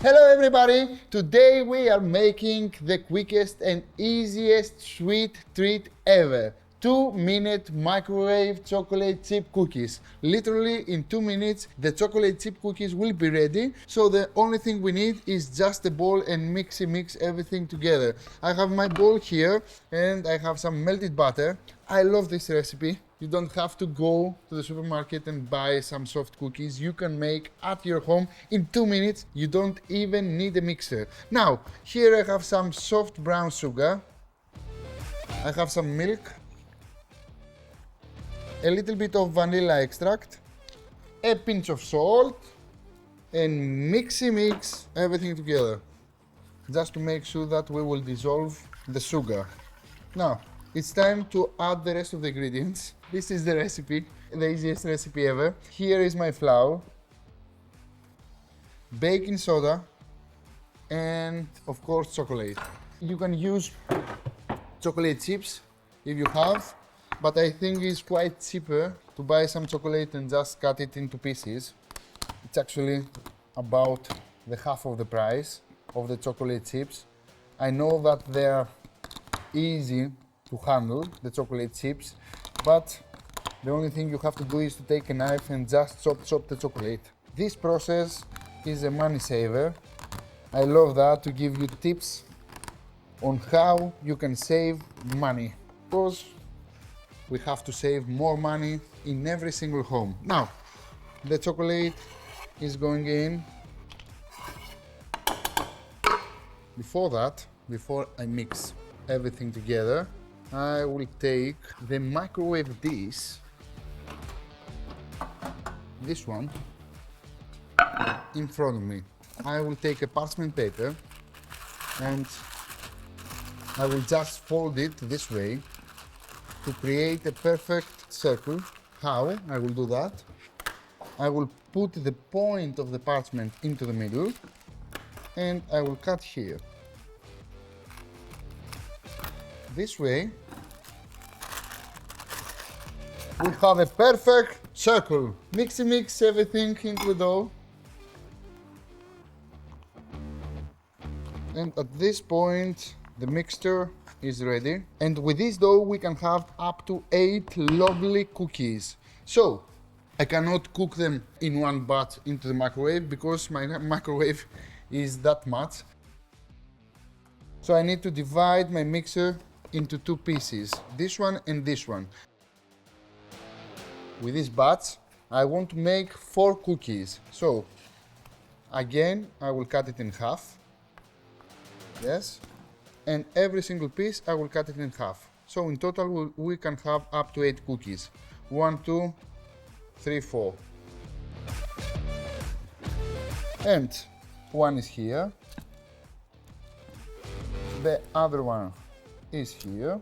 Hello everybody! Today we are making the quickest and easiest sweet treat ever. 2-minute microwave chocolate chip cookies. Literally in 2 minutes the chocolate chip cookies will be ready. So the only thing we need is just a bowl and mix everything together. I have my bowl here and I have some melted butter. I love this recipe. You don't have to go to the supermarket and buy some soft cookies. You can make at your home in 2 minutes. You don't even need a mixer. Now, here I have some soft brown sugar. I have some milk. A little bit of vanilla extract. A pinch of salt. And mix everything together. Just to make sure that we will dissolve the sugar. Now, it's time to add the rest of the ingredients. This is the recipe, the easiest recipe ever. Here is my flour, baking soda, and of course chocolate. You can use chocolate chips if you have, but I think it's quite cheaper to buy some chocolate and just cut it into pieces. It's actually about the half of the price of the chocolate chips. I know that they are easy to handle, the chocolate chips, but the only thing you have to do is to take a knife and just chop the chocolate. This process is a money saver. I love that, to give you tips on how you can save money, because we have to save more money in every single home. Now, the chocolate is going in. Before I mix everything together, I will take the microwave dish, this one, in front of me. I will take a parchment paper and I will just fold it this way to create a perfect circle. How I will do that? I will put the point of the parchment into the middle and I will cut here. This way, we have a perfect circle. Mix everything into the dough. And at this point, the mixture is ready. And with this dough, we can have up to 8 lovely cookies. So, I cannot cook them in one batch into the microwave because my microwave is that much. So I need to divide my mixer into 2 pieces, this one and this one. With this batch, I want to make 4 cookies. So, again, I will cut it in half. Yes. And every single piece, I will cut it in half. So in total, we can have up to 8 cookies. 1, 2, 3, 4. And one is here. The other one is here.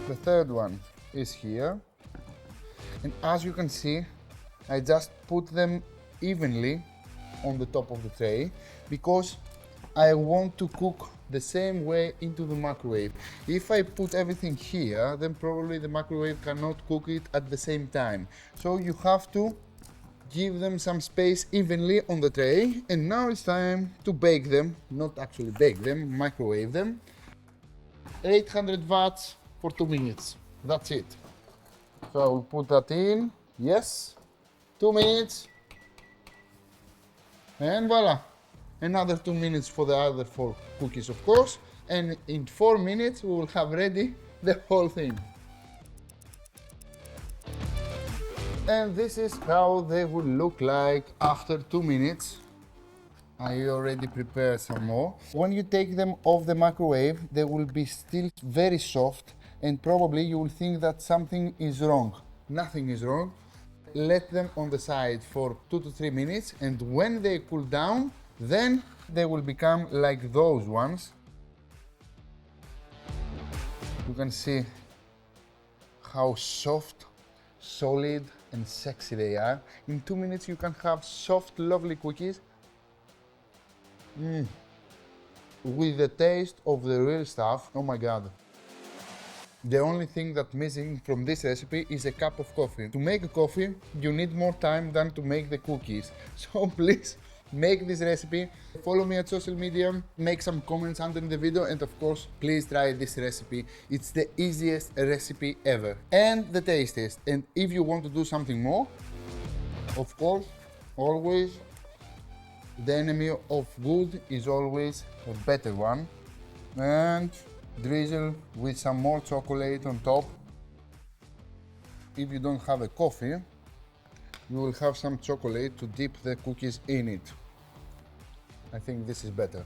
The third one is here. And as you can see, I just put them evenly on the top of the tray because I want to cook the same way into the microwave. If I put everything here, then probably the microwave cannot cook it at the same time. So you have to give them some space evenly on the tray. And now it's time to bake them, not actually bake them, microwave them. 800 watts for 2 minutes. That's it. So I will put that in. Yes. 2 minutes. And voila. Another 2 minutes for the other 4 cookies, of course. And in 4 minutes, we will have ready the whole thing. And this is how they will look like after 2 minutes. I already prepared some more. When you take them off the microwave, they will be still very soft and probably you will think that something is wrong. Nothing is wrong. Let them on the side for 2 to 3 minutes and when they cool down, then they will become like those ones. You can see how soft, solid and sexy they are. In 2 minutes you can have soft, lovely cookies with the taste of the real stuff. Oh my god. The only thing that's missing from this recipe is a cup of coffee. To make a coffee, you need more time than to make the cookies. So please make this recipe. Follow me at social media, make some comments under the video, and of course, please try this recipe. It's the easiest recipe ever and the tastiest. And if you want to do something more, of course, always the enemy of good is always a better one. And drizzle with some more chocolate on top. If you don't have a coffee, you will have some chocolate to dip the cookies in it. I think this is better.